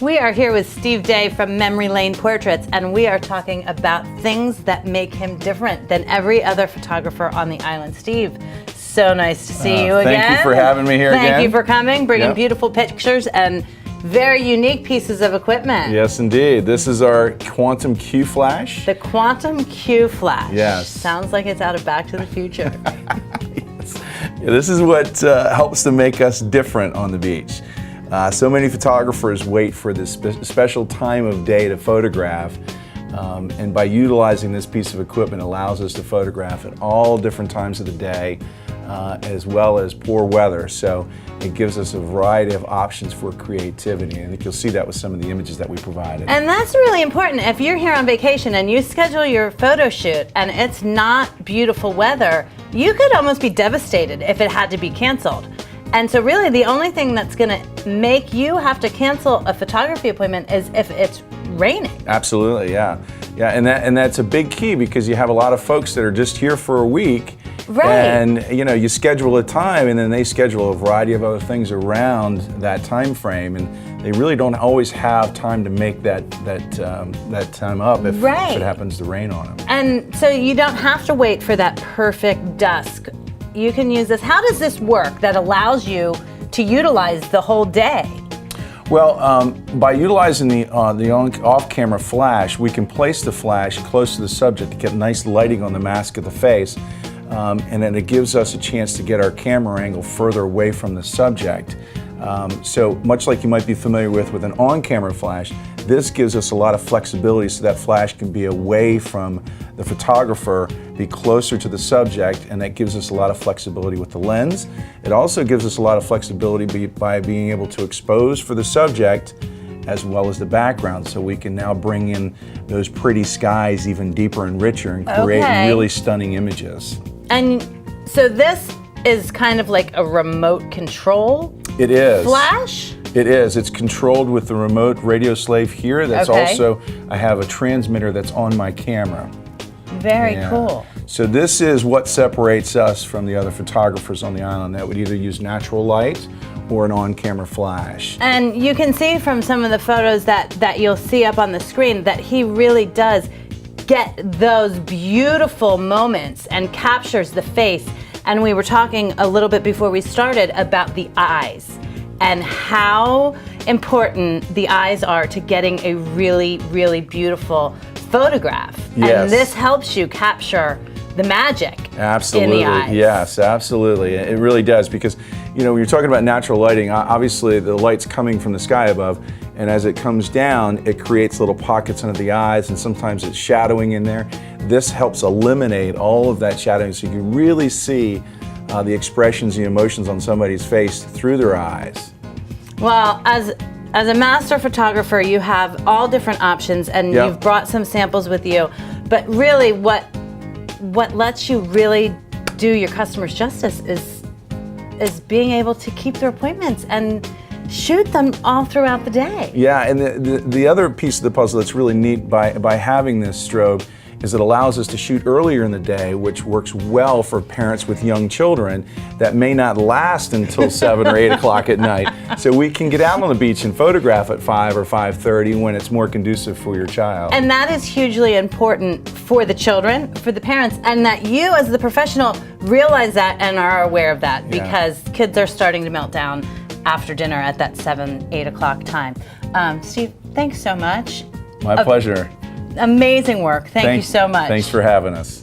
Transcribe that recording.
We are here with Steve Day from Memory Lane Portraits, and we are talking about things that make him different than every other photographer on the island. Steve, so nice to see you again. Thank you for having me here again. Thank you for coming, bringing beautiful pictures and very unique pieces of equipment. Yes, indeed. This is our Quantum Q Flash. The Quantum Q Flash. Yes. Sounds like it's out of Back to the Future. Yes. Yeah, this is what helps to make us different on the beach. So many photographers wait for this special time of day to photograph, and by utilizing this piece of equipment allows us to photograph at all different times of the day, as well as poor weather. So it gives us a variety of options for creativity, and I think you'll see that with some of the images that we provided. And that's really important. If you're here on vacation and you schedule your photo shoot and it's not beautiful weather, you could almost be devastated if it had to be canceled. And so really the only thing that's gonna make you have to cancel a photography appointment is if it's raining. Absolutely, yeah. Yeah, and that's a big key, because you have a lot of folks that are just here for a week. Right. And you schedule a time, and then they schedule a variety of other things around that time frame, and they really don't always have time to make that time up if it happens to rain on them. And so you don't have to wait for that perfect dusk. You can use this. How does this work that allows you to utilize the whole day? Well, by utilizing the off-camera flash, we can place the flash close to the subject to get nice lighting on the mask of the face, and then it gives us a chance to get our camera angle further away from the subject. So much like you might be familiar with an on-camera flash, this gives us a lot of flexibility, so that flash can be away from the photographer, be closer to the subject, and that gives us a lot of flexibility with the lens. It also gives us a lot of flexibility by being able to expose for the subject as well as the background, so we can now bring in those pretty skies even deeper and richer and create really stunning images. And so this is kind of like a remote control flash? It is. It's controlled with the remote radio slave here. That's also, I have a transmitter that's on my camera. Very cool. So this is what separates us from the other photographers on the island that would either use natural light or an on-camera flash. And you can see from some of the photos that you'll see up on the screen that he really does get those beautiful moments and captures the face. And we were talking a little bit before we started about the eyes and how important the eyes are to getting a really, really beautiful photograph. Yes. And this helps you capture the magic Absolutely. in the eyes. Yes, absolutely. It really does, because when you're talking about natural lighting, obviously the light's coming from the sky above, and as it comes down, it creates little pockets under the eyes, and sometimes it's shadowing in there. This helps eliminate all of that shadowing, so you can really see the expressions, the emotions on somebody's face through their eyes. Well, as a master photographer, you have all different options, and you've brought some samples with you. But really, what lets you really do your customers justice is being able to keep their appointments and shoot them all throughout the day. Yeah, and the other piece of the puzzle that's really neat by having this strobe is it allows us to shoot earlier in the day, which works well for parents with young children that may not last until 7 or 8 o'clock at night. So we can get out on the beach and photograph at 5 or 5:30 when it's more conducive for your child. And that is hugely important for the children, for the parents, and that you as the professional realize that and are aware of that, because kids are starting to melt down after dinner at that 7, 8 o'clock time. Steve, thanks so much. My pleasure. Amazing work. Thank you so much. Thanks for having us.